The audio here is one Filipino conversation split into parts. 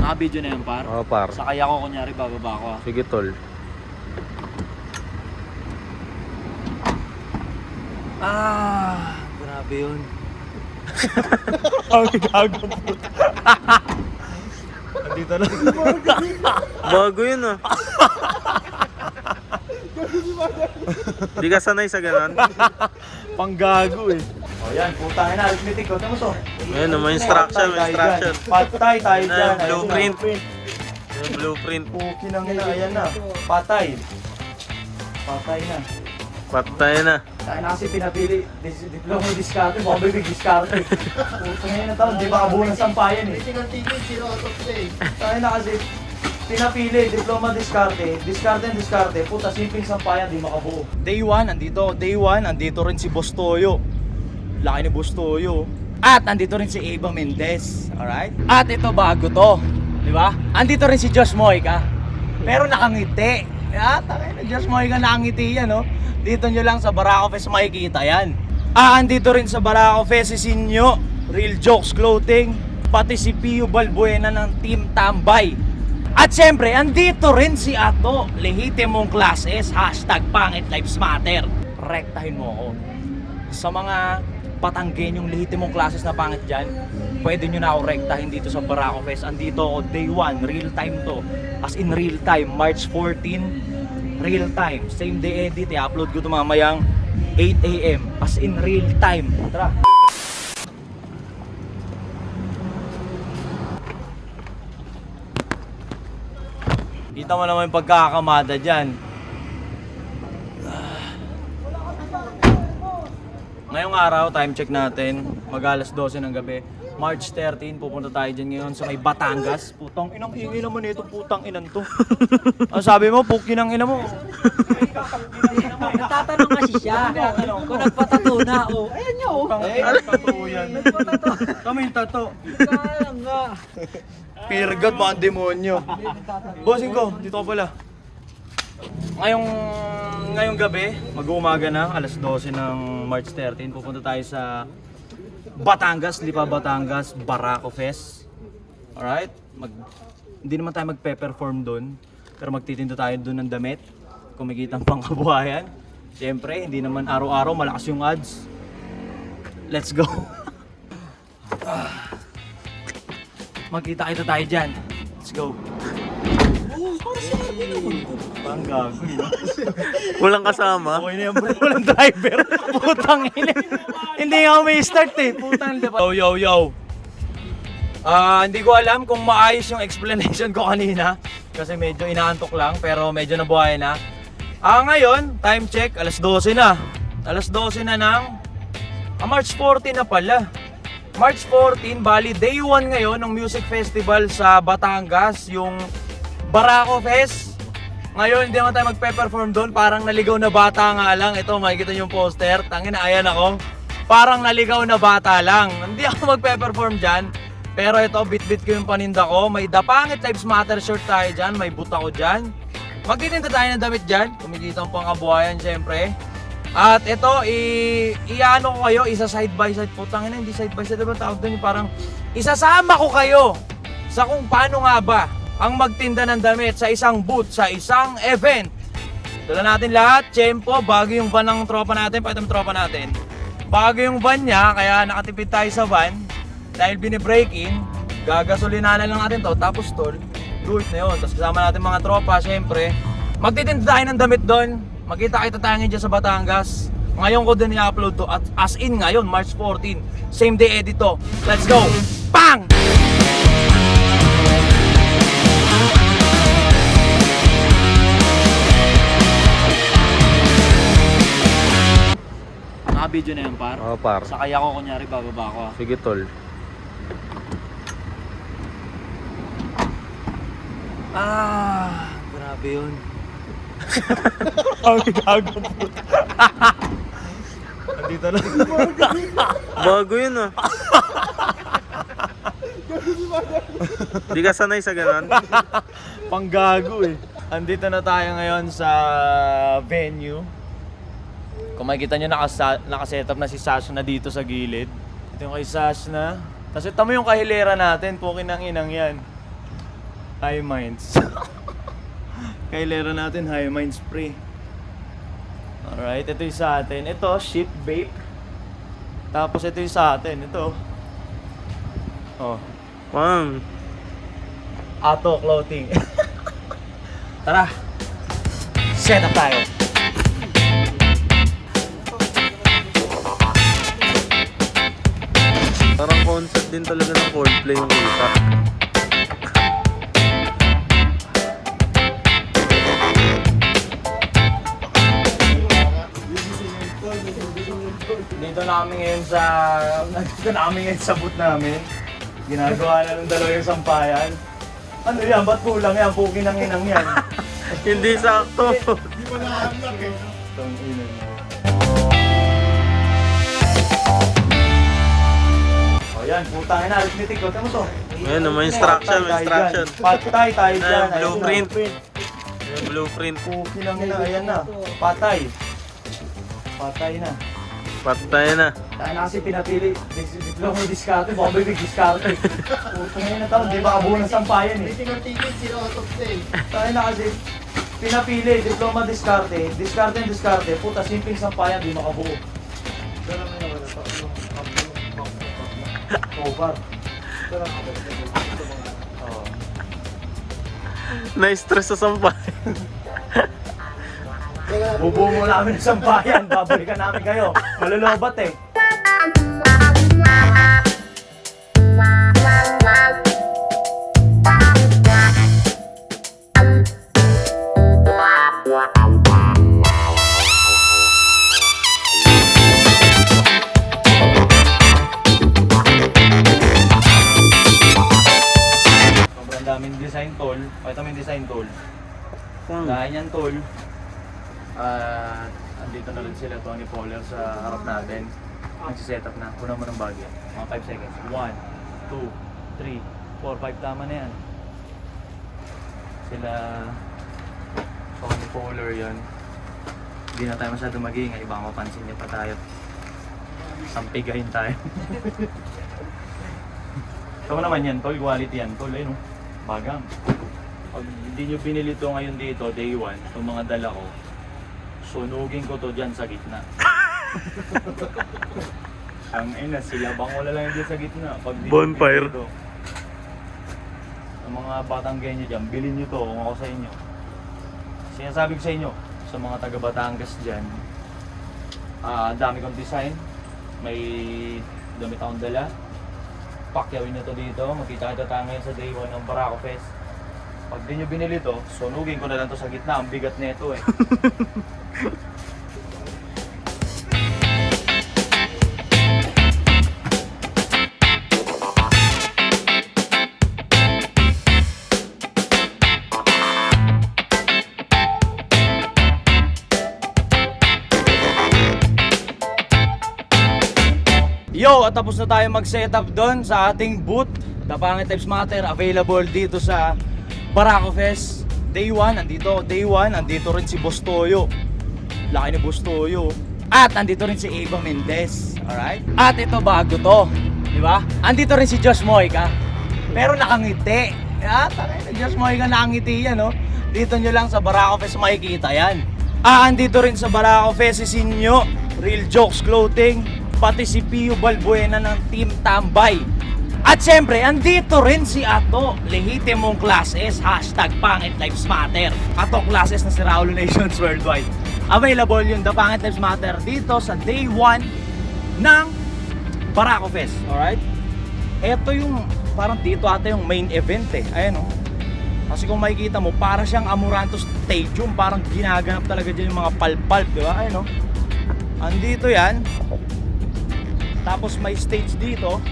Naka-video na yan, par? Oo, par. Sakay ako, kunyari, bababa ako. Sige, tol. Grabe yun. Ang gago po. Andito na. Bago yun ah. Di ka sanay sa ganon? Panggago eh. O yan, putangin na, arithmetic ko. Tama so. Ayun, may instruction, may instruction. Patay tayo dyan. Ayun, blueprint. Yung blueprint. Pukin ang ina, ayan na. Patay. Patay na. Patay na. Tayo na kasi pinapili. Diploma yung diskarte, mukhang bibig diskarte. Puto ngayon na taon, di ba kabuo ng sampayan eh. Tayo na kasi pinapili, diploma diskarte, diskarte, puta simpleng sampayan, di makabuo. Day 1, andito. Day 1, andito rin si Boss Toyo. Laki ni Boss Toyo. At andito rin si Eva Mendez. Alright? At ito bago to. Di ba? Andito rin si Josh Moica. Pero nakangiti. Takay na Josh Moica nakangiti yan, no? Dito nyo lang sa Barako Fest makikita yan. Andito rin sa Barako Fest si Sinyo, Real Jokes Clothing, pati si Pio Balbuena ng Team Tambay. At syempre, andito rin si Ato, lehitimong classes, #Pangit Lives Matter. Rektahin mo ako. Sa mga Patanggenyong lehitimong classes na pangit dyan, pwede nyo na ako rektahin dito sa Barako Fest. Andito ako, day 1, real time to. As in real time, March 14, real time. Same day edit, i-upload ko ito mamayang 8 AM. As in real time. Tara! Kita mo naman yung pagkakamada dyan. Ngayong araw, time check natin, mag-alas 12 ng gabi. March 13, pupunta tayo dyan ngayon sa may Batangas. Putang inang ingay naman ito, putang inan to. Ang sabi mo, pukin ang ina mo. Nagtatanong kasi siya kung nagpatato na. Oh, ayan niya oh. Tato yan. Kami yung tato. Kaya nga. Fear God, mga demonyo. Bossing ko, dito ka pala. Ngayong gabi, mag-uumaga na, alas 12 ng March 13, pupunta tayo sa Batangas, Lipa Batangas, Barako Fest. Alright? Hindi naman tayo magpe-perform doon, pero magtitinda tayo doon ng damit, kumikitang pangkabuhayan. Siyempre, hindi naman araw-araw malakas yung ads. Let's go! Magkita-kita tayo dyan. Let's go! Parang gago yun. Walang kasama. Okay na yan bro, walang driver. Putang ina. Hindi nga may start eh. Putang ina. Yo. Hindi ko alam kung maayos yung explanation ko kanina. Kasi medyo inaantok lang pero medyo nabuhay na. Ngayon, time check, alas 12 na. Alas 12 na ng March 14 na pala. March 14, bali day 1 ngayon ng music festival sa Batangas, yung Barako Fest. Ngayon hindi naman tayo magpe-perform doon, parang naligaw na bata nga lang. Ito makikita niyo yung poster, tangina ayan ako. Parang naligaw na bata lang. Hindi ako magpe-perform diyan. Pero ito bit-bit ko yung paninda ko. May Pangit Lives Matter shirt tayo diyan, may buta ko diyan. Magtitinda tayo ng damit diyan, kumikita ang pangkabuhayan syempre. At ito i-ano ko kayo, isa side by side. Putang ina, hindi side by side ba tawag doon, parang isasama ko kayo sa kung paano nga ba ang magtinda ng damit sa isang booth, sa isang event. Dala natin lahat, tiyempo, bago yung van ng tropa natin, pakita mo tropa natin. Bago yung van niya, kaya nakatipid tayo sa van. Dahil binibreak in, gagasolinanan lang natin to, tapos tol, do it na yun. Tapos kasama natin mga tropa, syempre. Magtitinda tayo ng damit doon. Magkita-kita tayo ngayon dyan sa Batangas. Ngayon ko din i-upload to, at as in ngayon, March 14. Same day edit to. Let's go! Bang! Naka-video na yan, par? Oo, par. Sakay ako, kunyari, bababa ako. Sige, tol. Grabe yun. Ang gago po. Andito na. Bago yun ah. Di ka sanay sa ganon? Panggago eh. Andito na tayo ngayon sa venue. Kung makikita nyo, nakasetup na si Sash na dito sa gilid. Ito yung kay Sash na. Tapos ito mo yung kahilera natin, pukin ng inang yan. High Minds. Kailera natin, High Minds pre. Alright, ito yung sa atin. Ito, Ship Vape. Tapos ito yung sa atin. Ito. Oh, Wow. Ato Clothing. Tara. Set up tayo. Parang concept din talaga ng Coldplay yung kita. Dito namin ngayon sa boot namin. Ginagawa na ng dalawa yung sampayan. Ano yan? Ba't kulang yan? Puki ng inang yan. Hindi sakto. Itong inang yan. O yan, putang ina. Arithmetic ko. Tama to. Ayan, may instruction, may instruction. Patay tayo dyan. Ayan, Ayun, blueprint. Yung blueprint. Puki ng ina. Ayan na. Patay. Patay na. Patay na. Tayo na kasi pinapili. Diploma yung diskarte. Baka may big diskarte. Putang ina na taon. Di ba kabuo ng sampayan eh. Tayo na kasi pinapili. Diploma diskarte. Diskarte yung diskarte. Puta, simpleng sampayan. Di makabuo. Over. Oo. Na-stress sa sampay. Bubuo mo namin ng sampayan. Babalikan namin kayo. Malulubat eh. Sobrang daming design tool. Pakita mo yung design tool. Dahil yan tool. At andito na rin sila, Tony Poller sa harap natin. Nagsiset up na. Kuna mo ng bagay. Mga 5 seconds. 1, 2, 3, 4, 5. Tama na yan. Sila Tony Poller yun. Hindi na tayo masyado mag-iingay. Baka mapansin niyo pa tayo. Sampigayin tayo. Tama naman yan, tol. Quality yan, tol. Ayun, bagang. Pag hindi nyo binili to ngayon dito, day 1, itong mga dala ko, sunugin ko to dyan sa gitna. Ang ina, silabang wala lang dyan sa gitna. Pag di Bonfire. dito, ang mga batang ganyan dyan, bilhin nyo to kung ako sa inyo. Sinasabi ko sa inyo, sa mga taga Batangas dyan, dami kong design, may damit akong dala. Pakyawin nyo to dito, makita-kita tayo ngayon sa day 1 ng Barako Fest. Pag di nyo binili to, sunugin ko na lang to sa gitna, ang bigat nito eh. Yo, at tapos na tayo mag-setup doon sa ating booth. The Pangit Lives Matter, available dito sa Barako Fest. Day 1, andito. Day 1, andito rin si Boss Toyo. Laki ni Boss Toyo. At andito rin si Eva Mendez. Alright? At ito bago to. Di ba? Andito rin si Josh Moica. Pero nakangiti. Ya, si Josh Moica nakangiti yan, no? Dito nyo lang sa Barako Fest makikita yan. Andito rin sa Barako Fest si Sinyo, Real Jokes Clothing. Pati si Pio Balbuena ng Team Tambay. At syempre, andito rin si Ato, lehitimong classes, #Pangit Lives Matter. Ato classes na si Raulo Nations Worldwide. Available yung The Pangit Lives Matter dito sa day 1 ng Barako Fest. Alright? Ito yung, parang dito ata yung main event eh. Ayan o. Kasi kung makikita mo, para siyang Amoranto Stadium. Parang ginaganap talaga dyan yung mga palpalp, di ba? Ayan o. Andito yan. Tapos may stage dito,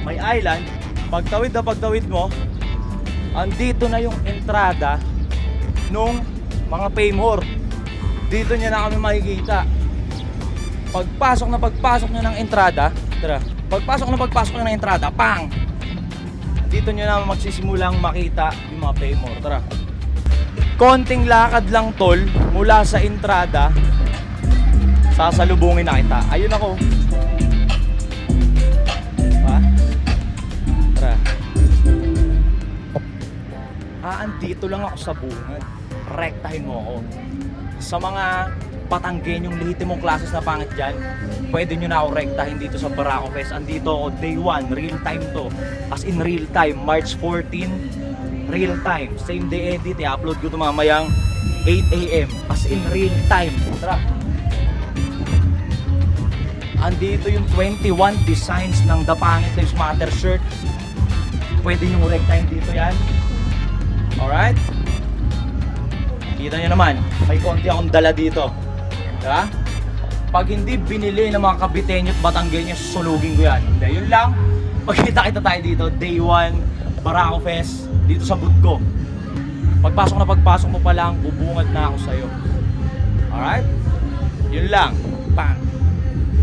may island. Pagtawid na pagtawid mo, andito na yung entrada nung mga Paymore. Dito niya na kami makikita. Pagpasok nyo ng entrada, tara. Pagpasok nyo ng entrada, pang! Dito nyo na magsisimulang makita yung mga Paymore, tara. Konting lakad lang tol, mula sa entrada, sasalubungin na kita. Ayun ako. andito lang ako sa bungad. Rektahin mo ako. Sa mga Batanggenyong lehitimong klases na pangit dyan, pwede nyo na ako rektahin dito sa Barako Fest. Andito ako day 1, real time to. As in real time, March 14, real time. Same day edit, i-upload ko to mamayang 8 AM. As in real time. Tara. Andito yung 21 designs ng The Pangit Lives Matter shirt. Pwede nyo rektahin dito yan. Alright? Kita nyo naman, may konti akong dala dito. Diba? Pag hindi binili ng mga Kabitenyo at Batanggenyo, susulugin ko yan. Hindi, yun lang. Magkita-kita tayo dito, day 1, Barako Fest, dito sa booth ko. Pagpasok mo pa lang, bubungad na ako sa'yo. Alright? Yun lang. Bang!